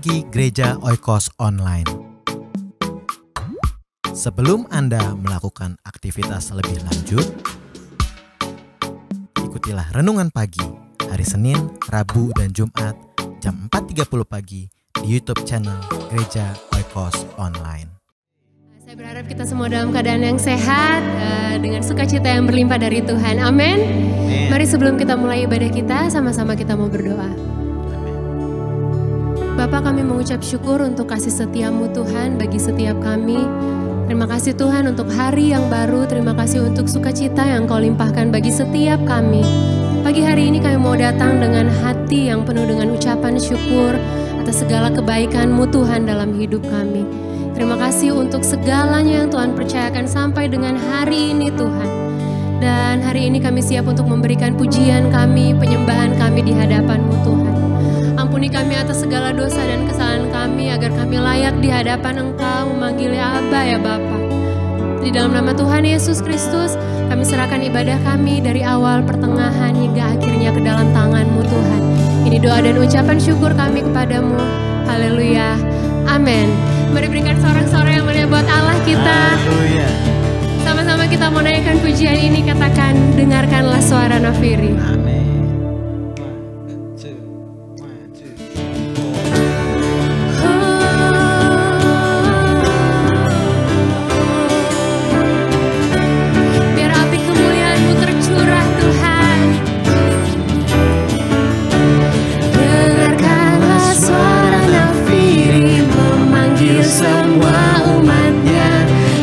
Pagi Gereja Oikos Online. Sebelum Anda melakukan aktivitas lebih lanjut, ikutilah Renungan Pagi hari Senin, Rabu, dan Jumat jam 4.30 pagi di YouTube channel Gereja Oikos Online. Saya berharap kita semua dalam keadaan yang sehat, dengan sukacita yang berlimpah dari Tuhan. Amin. Mari sebelum kita mulai ibadah kita, sama-sama kita mau berdoa. Bapa, kami mengucap syukur untuk kasih setia-Mu Tuhan bagi setiap kami. Terima kasih Tuhan untuk hari yang baru, terima kasih untuk sukacita yang Kau limpahkan bagi setiap kami. Pagi hari ini kami mau datang dengan hati yang penuh dengan ucapan syukur atas segala kebaikan-Mu Tuhan dalam hidup kami. Terima kasih untuk segalanya yang Tuhan percayakan sampai dengan hari ini Tuhan. Dan hari ini kami siap untuk memberikan pujian kami, penyembahan kami di hadapan-Mu Tuhan. Ampuni kami atas segala dosa dan kesalahan kami agar kami layak di hadapan Engkau memanggilnya Aba ya Bapa. Di dalam nama Tuhan Yesus Kristus kami serahkan ibadah kami dari awal, pertengahan hingga akhirnya ke dalam tangan-Mu Tuhan. Ini doa dan ucapan syukur kami kepadamu. Haleluya. Amin. Mari berikan sorak-sorai yang mulia buat Allah kita. Haleluya. Sama-sama kita mau naikkan pujian ini, katakan, dengarkanlah suara nafiri. Amin. Semua umatnya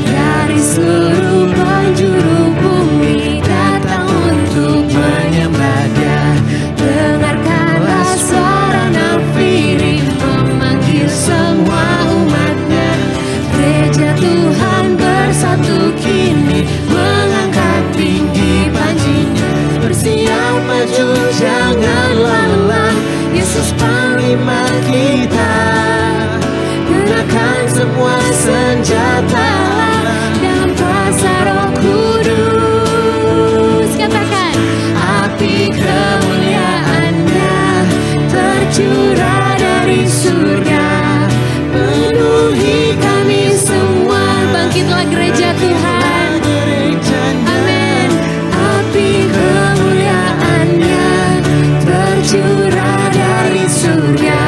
dari seluruh penjuru bumi datang untuk menyembah Dia. Dengarkanlah suara nafiri memanggil semua umatnya. Gereja Tuhan bersatu kini mengangkat tinggi panjinya. Bersiap maju janganlah lelah, Yesus Panglima kita. Gunakan semua senjata dalam kuasa Roh Kudus. Katakan, api kemuliaan-Nya tercurah dari surga, penuhi kami semua. Bangkitlah gereja Tuhan. Amin. Api kemuliaan-Nya tercurah dari surga,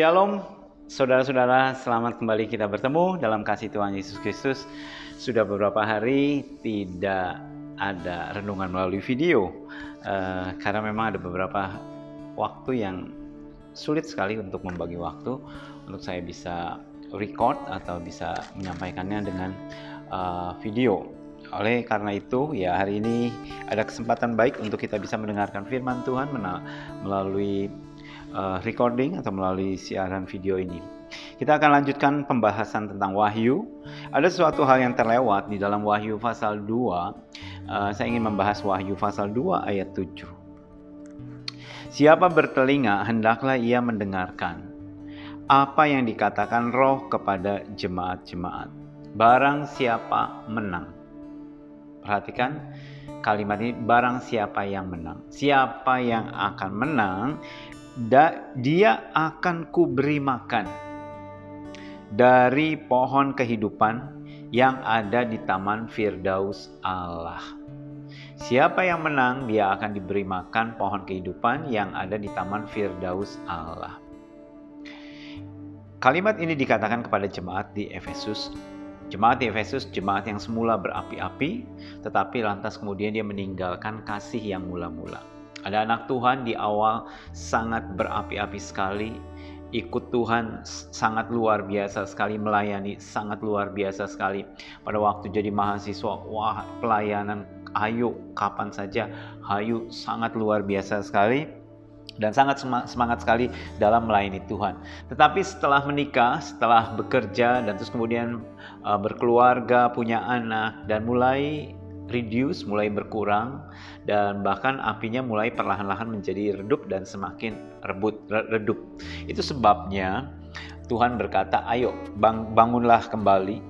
Shalom, saudara-saudara, selamat kembali kita bertemu dalam kasih Tuhan Yesus Kristus. Sudah beberapa hari tidak ada renungan melalui video, karena memang ada beberapa waktu yang sulit sekali untuk membagi waktu untuk saya bisa record atau bisa menyampaikannya dengan video. Oleh karena itu, ya hari ini ada kesempatan baik untuk kita bisa mendengarkan firman Tuhan melalui recording atau melalui siaran video ini. Kita akan lanjutkan pembahasan tentang Wahyu. Ada suatu hal yang terlewat di dalam Wahyu pasal 2. Saya ingin membahas Wahyu pasal 2 ayat 7. Siapa bertelinga hendaklah ia mendengarkan apa yang dikatakan Roh kepada jemaat-jemaat. Barang siapa menang. Perhatikan kalimat ini, barang siapa yang menang. Siapa yang akan menang, dia akan kuberi makan dari pohon kehidupan yang ada di taman Firdaus Allah. Siapa yang menang, dia akan diberi makan pohon kehidupan yang ada di taman Firdaus Allah. Kalimat ini dikatakan kepada jemaat di Efesus. Jemaat di Efesus, jemaat yang semula berapi-api, tetapi lantas kemudian dia meninggalkan kasih yang mula-mula. Ada anak Tuhan di awal sangat berapi-api sekali, ikut Tuhan sangat luar biasa sekali, melayani sangat luar biasa sekali. Pada waktu jadi mahasiswa, wah pelayanan, ayo kapan saja, ayo sangat luar biasa sekali. Dan sangat semangat sekali dalam melayani Tuhan. Tetapi setelah menikah, setelah bekerja, dan terus kemudian berkeluarga, punya anak, dan mulai reduce, mulai berkurang, dan bahkan apinya mulai perlahan-lahan menjadi redup dan semakin redup. Itu sebabnya Tuhan berkata, ayo bangunlah kembali,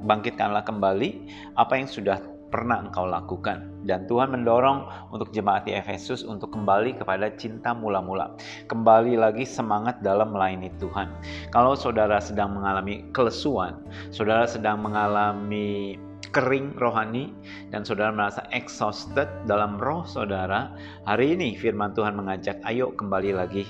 bangkitkanlah kembali apa yang sudah pernah engkau lakukan. Dan Tuhan mendorong untuk jemaat di Efesus untuk kembali kepada cinta mula-mula, kembali lagi semangat dalam melayani Tuhan. Kalau saudara sedang mengalami kelesuan, saudara sedang mengalami kering rohani, dan saudara merasa exhausted dalam roh saudara, hari ini firman Tuhan mengajak, ayo kembali lagi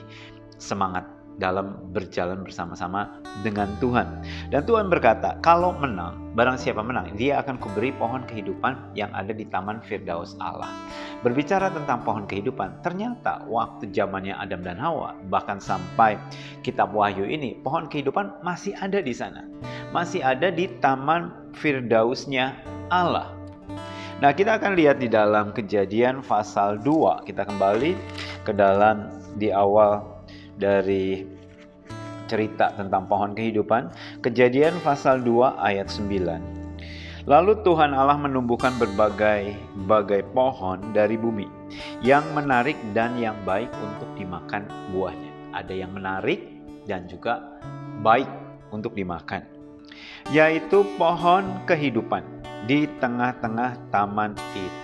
semangat dalam berjalan bersama-sama dengan Tuhan. Dan Tuhan berkata, kalau menang, barang siapa menang, dia akan kuberi pohon kehidupan yang ada di taman Firdaus Allah. Berbicara tentang pohon kehidupan, ternyata waktu zamannya Adam dan Hawa, bahkan sampai kitab Wahyu ini, pohon kehidupan masih ada di sana. Masih ada di taman Firdausnya Allah. Nah, kita akan lihat di dalam Kejadian pasal 2. Kita kembali ke dalam di awal dari cerita tentang pohon kehidupan. Kejadian pasal 2 ayat 9. Lalu Tuhan Allah menumbuhkan berbagai pohon dari bumi yang menarik dan yang baik untuk dimakan buahnya. Ada yang menarik dan juga baik untuk dimakan, yaitu pohon kehidupan di tengah-tengah taman itu.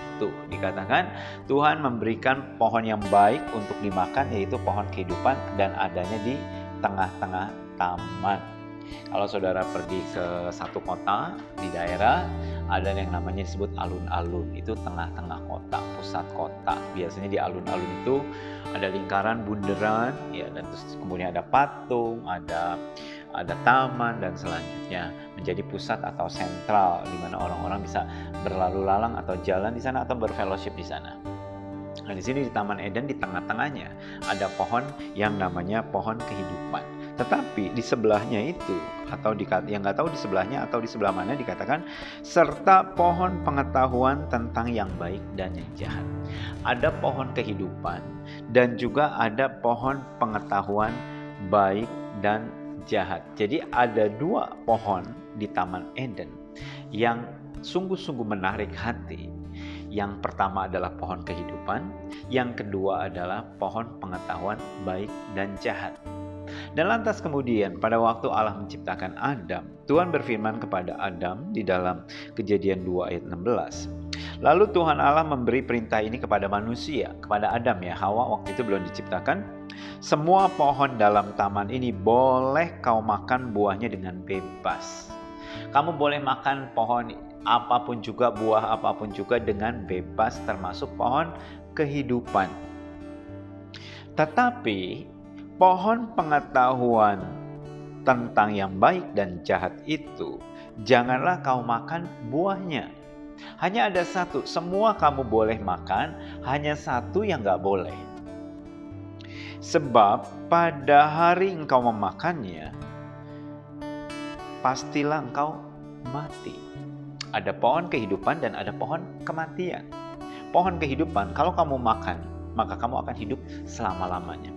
Dikatakan Tuhan memberikan pohon yang baik untuk dimakan, yaitu pohon kehidupan, dan adanya di tengah-tengah taman. Kalau saudara pergi ke satu kota di daerah, ada yang namanya disebut alun-alun. Itu tengah-tengah kota, pusat kota. Biasanya di alun-alun itu ada lingkaran bundaran, ya, dan terus kemudian ada patung, ada taman, dan selanjutnya menjadi pusat atau sentral di mana orang-orang bisa berlalu lalang atau jalan di sana atau berfellowship di sana. Nah, di sini di Taman Eden, di tengah-tengahnya ada pohon yang namanya pohon kehidupan. Tetapi di sebelahnya itu, atau yang nggak tahu di sebelahnya atau di sebelah mana, dikatakan serta pohon pengetahuan tentang yang baik dan yang jahat. Ada pohon kehidupan dan juga ada pohon pengetahuan baik dan jahat. Jadi ada dua pohon di Taman Eden yang sungguh-sungguh menarik hati. Yang pertama adalah pohon kehidupan, yang kedua adalah pohon pengetahuan baik dan jahat. Dan lantas kemudian pada waktu Allah menciptakan Adam, Tuhan berfirman kepada Adam di dalam Kejadian 2 ayat 16. Lalu Tuhan Allah memberi perintah ini kepada manusia, kepada Adam, ya, Hawa waktu itu belum diciptakan. Semua pohon dalam taman ini boleh kau makan buahnya dengan bebas. Kamu boleh makan pohon apapun juga, buah apapun juga dengan bebas, termasuk pohon kehidupan. Tetapi pohon pengetahuan tentang yang baik dan jahat itu, janganlah kau makan buahnya. Hanya ada satu, semua kamu boleh makan, hanya satu yang gak boleh. Sebab pada hari engkau memakannya, pastilah engkau mati. Ada pohon kehidupan dan ada pohon kematian. Pohon kehidupan, kalau kamu makan, maka kamu akan hidup selama-lamanya.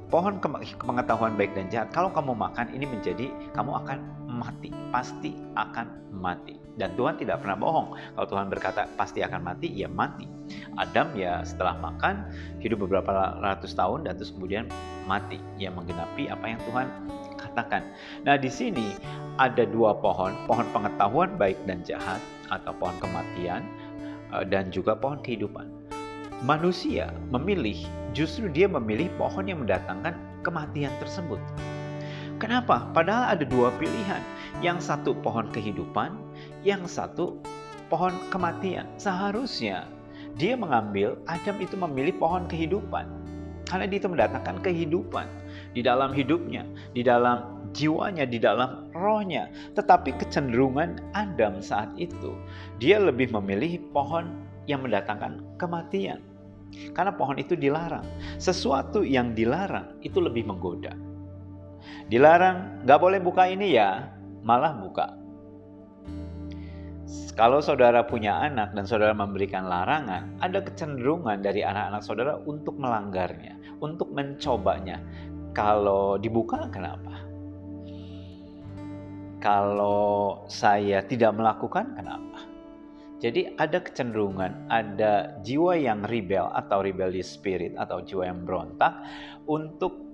Pohon pengetahuan baik dan jahat, kalau kamu makan, ini menjadi kamu akan mati, pasti akan mati. Dan Tuhan tidak pernah bohong. Kalau Tuhan berkata pasti akan mati, ya mati. Adam ya setelah makan hidup beberapa ratus tahun dan terus kemudian mati. Ya menggenapi apa yang Tuhan katakan. Nah di sini ada dua pohon pengetahuan baik dan jahat atau pohon kematian dan juga pohon kehidupan. Manusia memilih, justru dia memilih pohon yang mendatangkan kematian tersebut. Kenapa? Padahal ada dua pilihan. Yang satu pohon kehidupan, yang satu pohon kematian. Seharusnya dia mengambil, Adam itu memilih pohon kehidupan. Karena dia itu mendatangkan kehidupan di dalam hidupnya, di dalam jiwanya, di dalam rohnya. Tetapi kecenderungan Adam saat itu, dia lebih memilih pohon yang mendatangkan kematian. Karena pohon itu dilarang. Sesuatu yang dilarang itu lebih menggoda. Dilarang, gak boleh buka ini ya, malah buka. Kalau saudara punya anak dan saudara memberikan larangan, ada kecenderungan dari anak-anak saudara untuk melanggarnya, untuk mencobanya. Kalau dibuka, kenapa? Kalau saya tidak melakukan, kenapa? Jadi ada kecenderungan, ada jiwa yang rebel atau rebellious spirit atau jiwa yang berontak untuk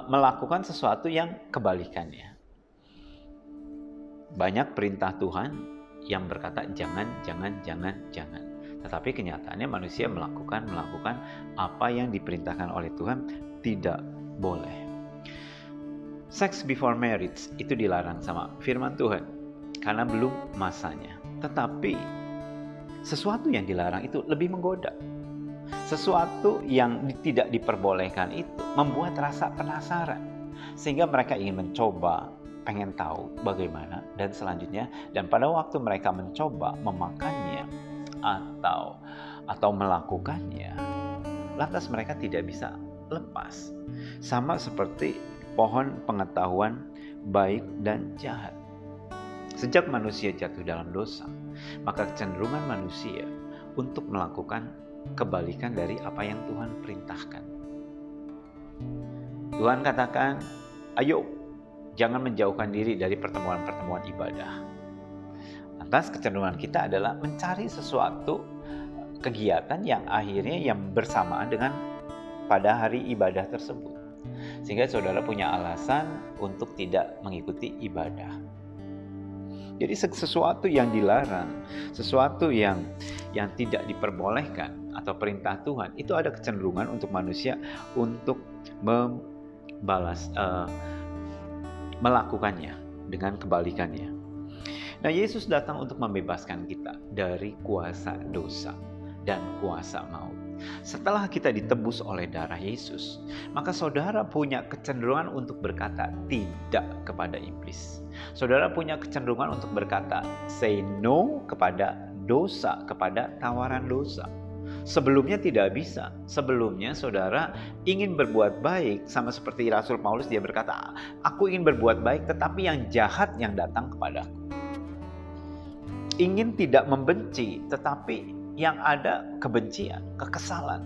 melakukan sesuatu yang kebalikannya. Banyak perintah Tuhan yang berkata jangan. Tetapi kenyataannya manusia melakukan apa yang diperintahkan oleh Tuhan tidak boleh. Sex before marriage itu dilarang sama firman Tuhan karena belum masanya. Tetapi sesuatu yang dilarang itu lebih menggoda. Sesuatu yang tidak diperbolehkan itu membuat rasa penasaran. Sehingga mereka ingin mencoba, pengen tahu bagaimana dan selanjutnya. Dan pada waktu mereka mencoba memakannya atau melakukannya, lantas mereka tidak bisa lepas. Sama seperti pohon pengetahuan baik dan jahat. Sejak manusia jatuh dalam dosa, maka kecenderungan manusia untuk melakukan kebalikan dari apa yang Tuhan perintahkan. Tuhan katakan, ayo jangan menjauhkan diri dari pertemuan-pertemuan ibadah. Lantas kecenderungan kita adalah mencari sesuatu kegiatan yang akhirnya yang bersamaan dengan pada hari ibadah tersebut. Sehingga saudara punya alasan untuk tidak mengikuti ibadah. Jadi sesuatu yang dilarang, sesuatu yang tidak diperbolehkan atau perintah Tuhan, itu ada kecenderungan untuk manusia untuk melakukannya dengan kebalikannya. Nah, Yesus datang untuk membebaskan kita dari kuasa dosa dan kuasa maut. Setelah kita ditebus oleh darah Yesus, maka saudara punya kecenderungan untuk berkata tidak kepada iblis. Saudara punya kecenderungan untuk berkata say no kepada dosa, kepada tawaran dosa. Sebelumnya tidak bisa. Sebelumnya saudara ingin berbuat baik, sama seperti Rasul Paulus, dia berkata, aku ingin berbuat baik tetapi yang jahat yang datang kepadaku. Ingin tidak membenci tetapi yang ada kebencian, kekesalan.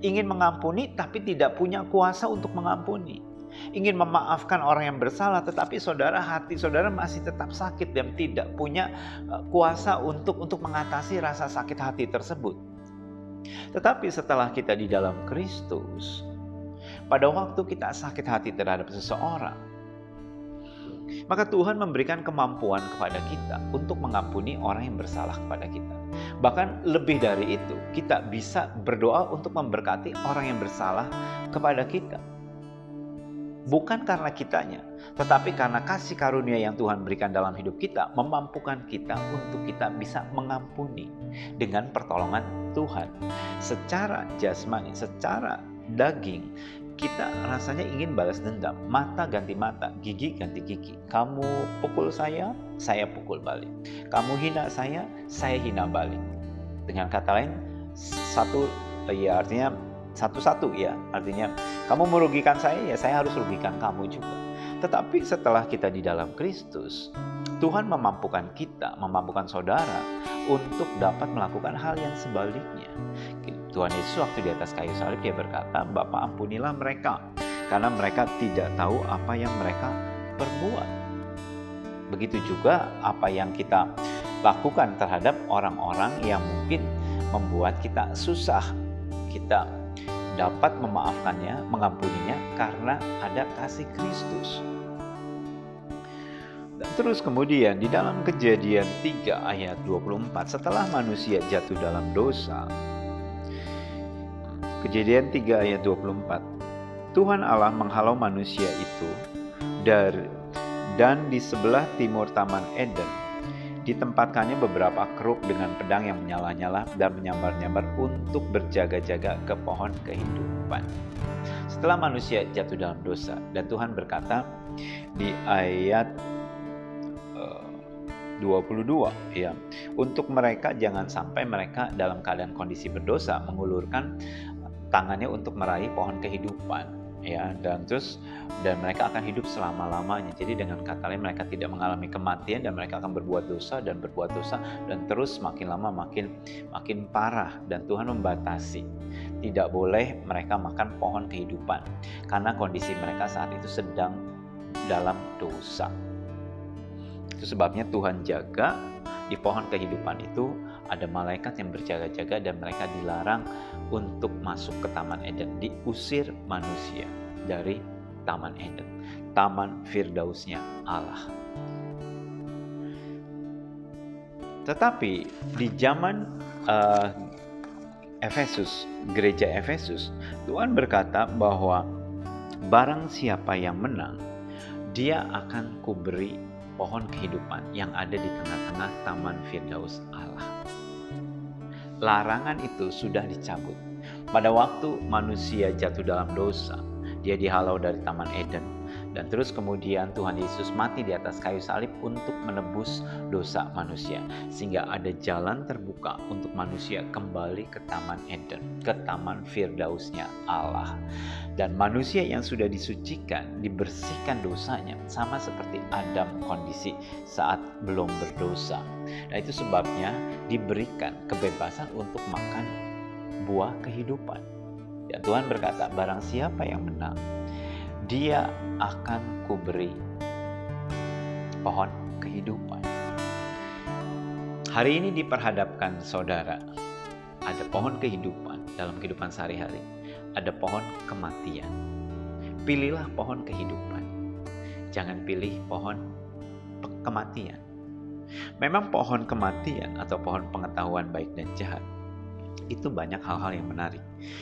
Ingin mengampuni tapi tidak punya kuasa untuk mengampuni. Ingin memaafkan orang yang bersalah tetapi hati saudara masih tetap sakit dan tidak punya kuasa untuk mengatasi rasa sakit hati tersebut. Tetapi setelah kita di dalam Kristus, pada waktu kita sakit hati terhadap seseorang, maka Tuhan memberikan kemampuan kepada kita untuk mengampuni orang yang bersalah kepada kita. Bahkan lebih dari itu, kita bisa berdoa untuk memberkati orang yang bersalah kepada kita. Bukan karena kitanya, tetapi karena kasih karunia yang Tuhan berikan dalam hidup kita, memampukan kita untuk kita bisa mengampuni dengan pertolongan Tuhan. Secara jasmani, secara daging, kita rasanya ingin balas dendam. Mata ganti mata, gigi ganti gigi. Kamu pukul saya pukul balik. Kamu hina saya hina balik. Dengan kata lain, artinya satu-satu ya. Artinya kamu merugikan saya harus rugikan kamu juga. Tetapi setelah kita di dalam Kristus, Tuhan memampukan kita, memampukan saudara untuk dapat melakukan hal yang sebaliknya. Tuhan Yesus waktu di atas kayu salib dia berkata, Bapa ampunilah mereka, karena mereka tidak tahu apa yang mereka perbuat. Begitu juga apa yang kita lakukan terhadap orang-orang yang mungkin membuat kita susah. Kita dapat memaafkannya, mengampuninya karena ada kasih Kristus. Dan terus kemudian di dalam Kejadian 3 ayat 24, setelah manusia jatuh dalam dosa, Kejadian 3 ayat 24, Tuhan Allah menghalau manusia itu dan di sebelah timur Taman Eden ditempatkannya beberapa keruk dengan pedang yang menyala-nyala dan menyambar-nyambar untuk berjaga-jaga ke pohon kehidupan. Setelah manusia jatuh dalam dosa, dan Tuhan berkata di ayat 22 ya, untuk mereka jangan sampai mereka dalam keadaan kondisi berdosa mengulurkan tangannya untuk meraih pohon kehidupan ya, dan mereka akan hidup selama-lamanya. Jadi dengan kata lain, mereka tidak mengalami kematian dan mereka akan berbuat dosa dan terus makin lama makin parah. Dan Tuhan membatasi, tidak boleh mereka makan pohon kehidupan karena kondisi mereka saat itu sedang dalam dosa. Itu sebabnya Tuhan jaga di pohon kehidupan itu ada malaikat yang berjaga-jaga dan mereka dilarang untuk masuk ke Taman Eden. Diusir manusia dari Taman Eden, Taman Firdausnya Allah. Tetapi di zaman Efesus, gereja Efesus, Tuhan berkata bahwa barang siapa yang menang, dia akan kuberi pohon kehidupan yang ada di tengah-tengah Taman Firdaus Allah. Larangan itu sudah dicabut. Pada waktu manusia jatuh dalam dosa, dia dihalau dari Taman Eden. Dan terus kemudian Tuhan Yesus mati di atas kayu salib untuk menebus dosa manusia. Sehingga ada jalan terbuka untuk manusia kembali ke Taman Eden, ke Taman Firdausnya Allah. Dan manusia yang sudah disucikan, dibersihkan dosanya, sama seperti Adam kondisi saat belum berdosa. Nah itu sebabnya diberikan kebebasan untuk makan buah kehidupan. Dan Tuhan berkata, barang siapa yang menang, dia akan kuberi pohon kehidupan. Hari ini diperhadapkan saudara, ada pohon kehidupan dalam kehidupan sehari-hari, ada pohon kematian. Pilihlah pohon kehidupan, jangan pilih pohon kematian. Memang pohon kematian atau pohon pengetahuan baik dan jahat itu banyak hal-hal yang menarik.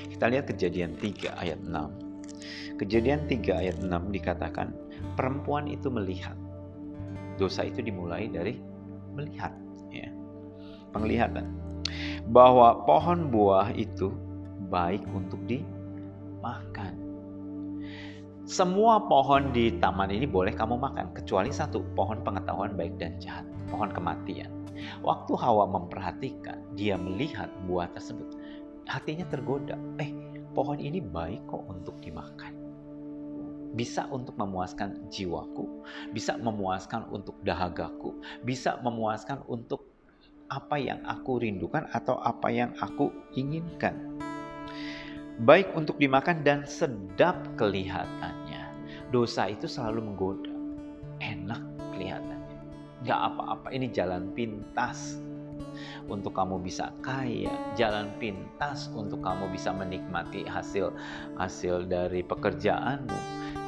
Kita lihat Kejadian 3 ayat 6. Kejadian 3 ayat 6 dikatakan, perempuan itu melihat. Dosa itu dimulai dari melihat, ya. Penglihatan. Bahwa pohon buah itu baik untuk dimakan. Semua pohon di taman ini boleh kamu makan, kecuali satu, pohon pengetahuan baik dan jahat, pohon kematian. Waktu Hawa memperhatikan, dia melihat buah tersebut, hatinya tergoda. Pohon ini baik kok untuk dimakan. Bisa untuk memuaskan jiwaku, bisa memuaskan untuk dahagaku, bisa memuaskan untuk apa yang aku rindukan atau apa yang aku inginkan. Baik untuk dimakan dan sedap kelihatannya. Dosa itu selalu menggoda. Enak kelihatannya. Gak apa-apa, ini jalan pintas untuk kamu bisa kaya, jalan pintas untuk kamu bisa menikmati hasil dari pekerjaanmu,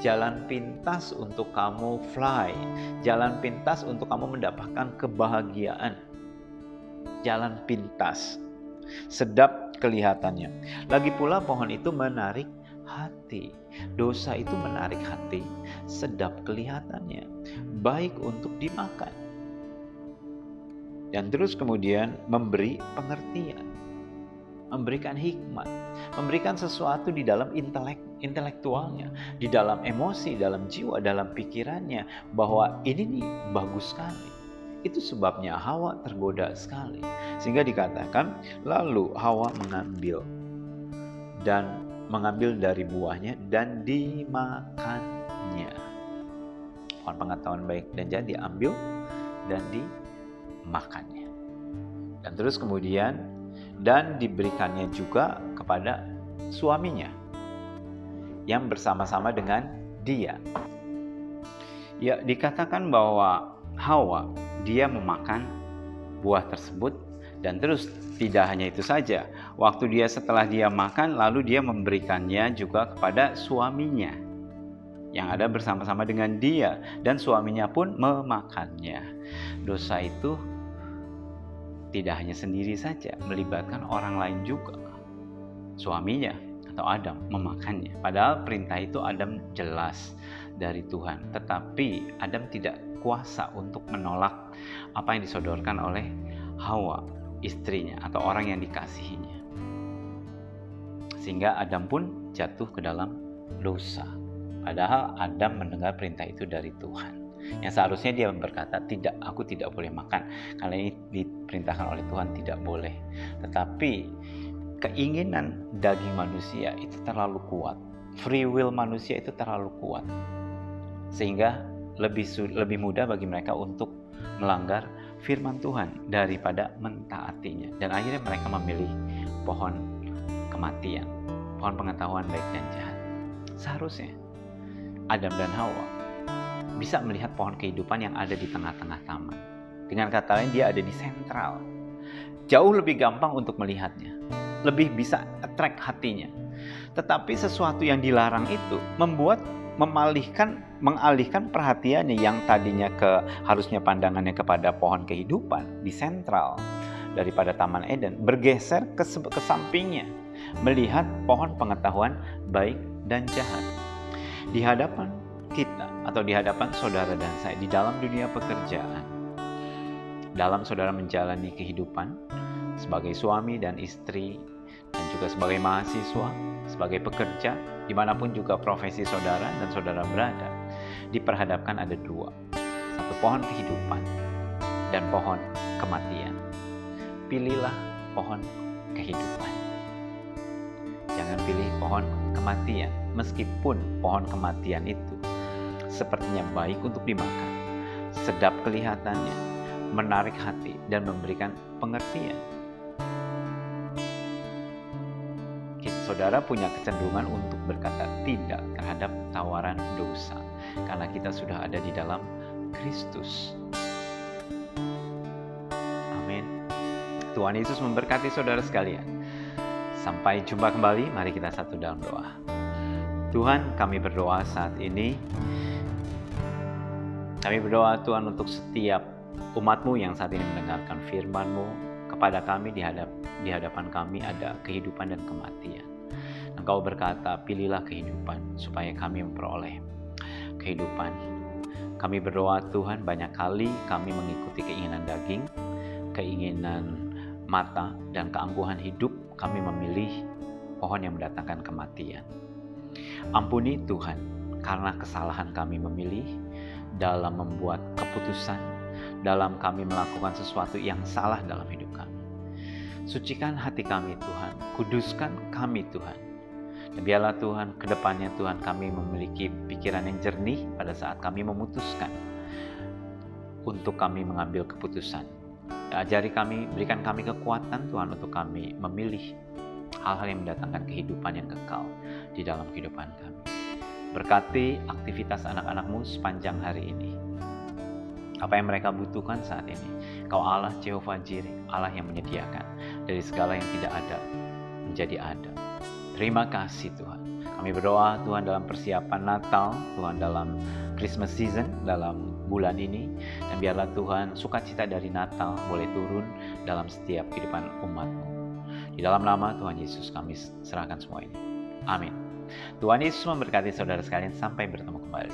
jalan pintas untuk kamu fly, jalan pintas untuk kamu mendapatkan kebahagiaan, jalan pintas, sedap kelihatannya. Lagi pula pohon itu menarik hati, dosa itu menarik hati, sedap kelihatannya, baik untuk dimakan. Dan terus kemudian memberi pengertian. memberikan hikmat, memberikan sesuatu di dalam intelektualnya, di dalam emosi, dalam jiwa, dalam pikirannya, bahwa ini nih bagus sekali. Itu sebabnya Hawa tergoda sekali. Sehingga dikatakan, lalu Hawa mengambil dari buahnya dan dimakannya. Pohon pengetahuan baik dan jahat diambil dan dimakannya. Dan terus kemudian, dan diberikannya juga kepada suaminya yang bersama-sama dengan dia. Ya, dikatakan bahwa Hawa, dia memakan buah tersebut, dan terus tidak hanya itu saja. Waktu setelah dia makan, lalu dia memberikannya juga kepada suaminya yang ada bersama-sama dengan dia, dan suaminya pun memakannya. Dosa itu tidak hanya sendiri saja, melibatkan orang lain juga. Suaminya atau Adam memakannya. Padahal perintah itu Adam jelas dari Tuhan, tetapi Adam tidak kuasa untuk menolak apa yang disodorkan oleh Hawa, istrinya atau orang yang dikasihinya. Sehingga Adam pun jatuh ke dalam dosa. Padahal Adam mendengar perintah itu dari Tuhan. Yang seharusnya dia berkata, tidak, aku tidak boleh makan, karena ini diperintahkan oleh Tuhan, tidak boleh. Tetapi keinginan daging manusia itu terlalu kuat. Free will manusia itu terlalu kuat. Sehingga lebih mudah bagi mereka untuk melanggar firman Tuhan daripada mentaatinya. Dan akhirnya mereka memilih pohon kematian, pohon pengetahuan baik dan jahat. Seharusnya Adam dan Hawa bisa melihat pohon kehidupan yang ada di tengah-tengah taman. Dengan kata lain, dia ada di sentral. Jauh lebih gampang untuk melihatnya, lebih bisa attract hatinya. Tetapi sesuatu yang dilarang itu mengalihkan perhatiannya yang tadinya harusnya pandangannya kepada pohon kehidupan di sentral daripada Taman Eden, bergeser ke sampingnya, melihat pohon pengetahuan baik dan jahat. Di hadapan kita atau di hadapan saudara dan saya di dalam dunia pekerjaan, dalam saudara menjalani kehidupan sebagai suami dan istri, dan juga sebagai mahasiswa, sebagai pekerja, dimanapun juga profesi saudara dan saudara berada, diperhadapkan ada dua. Satu, pohon kehidupan dan pohon kematian. Pilihlah pohon kehidupan. Jangan pilih pohon kematian, meskipun pohon kematian itu sepertinya baik untuk dimakan, sedap kelihatannya, menarik hati, dan memberikan pengertian. Saudara punya kecenderungan untuk berkata tidak terhadap tawaran dosa, karena kita sudah ada di dalam Kristus. Amin. Tuhan Yesus memberkati saudara sekalian. Sampai jumpa kembali, mari kita satu dalam doa. Tuhan, kami berdoa saat ini. Kami berdoa Tuhan untuk setiap umat-Mu yang saat ini mendengarkan firman-Mu. Kepada kami di hadapan kami ada kehidupan dan kematian. Engkau berkata, pilihlah kehidupan supaya kami memperoleh kehidupan. Kami berdoa Tuhan, banyak kali kami mengikuti keinginan daging, keinginan mata, dan keangkuhan hidup. Kami memilih pohon yang mendatangkan kematian. Ampuni Tuhan, karena kesalahan kami memilih dalam membuat keputusan, dalam kami melakukan sesuatu yang salah dalam hidup kami. Sucikan hati kami Tuhan, kuduskan kami Tuhan. Dan biarlah Tuhan, ke depannya Tuhan, kami memiliki pikiran yang jernih pada saat kami memutuskan untuk kami mengambil keputusan. Ajari kami, berikan kami kekuatan Tuhan untuk kami memilih hal-hal yang mendatangkan kehidupan yang kekal di dalam kehidupan kami. Berkati aktivitas anak-anak-Mu sepanjang hari ini. Apa yang mereka butuhkan saat ini, Kau Allah Jehovah Jireh, Allah yang menyediakan dari segala yang tidak ada menjadi ada. Terima kasih Tuhan. Kami berdoa Tuhan dalam persiapan Natal, Tuhan dalam Christmas season, dalam bulan ini. Dan biarlah Tuhan sukacita dari Natal boleh turun dalam setiap kehidupan umat-Mu. Di dalam nama Tuhan Yesus kami serahkan semua ini. Amin. Tuhan Yesus memberkati saudara sekalian, sampai bertemu kembali.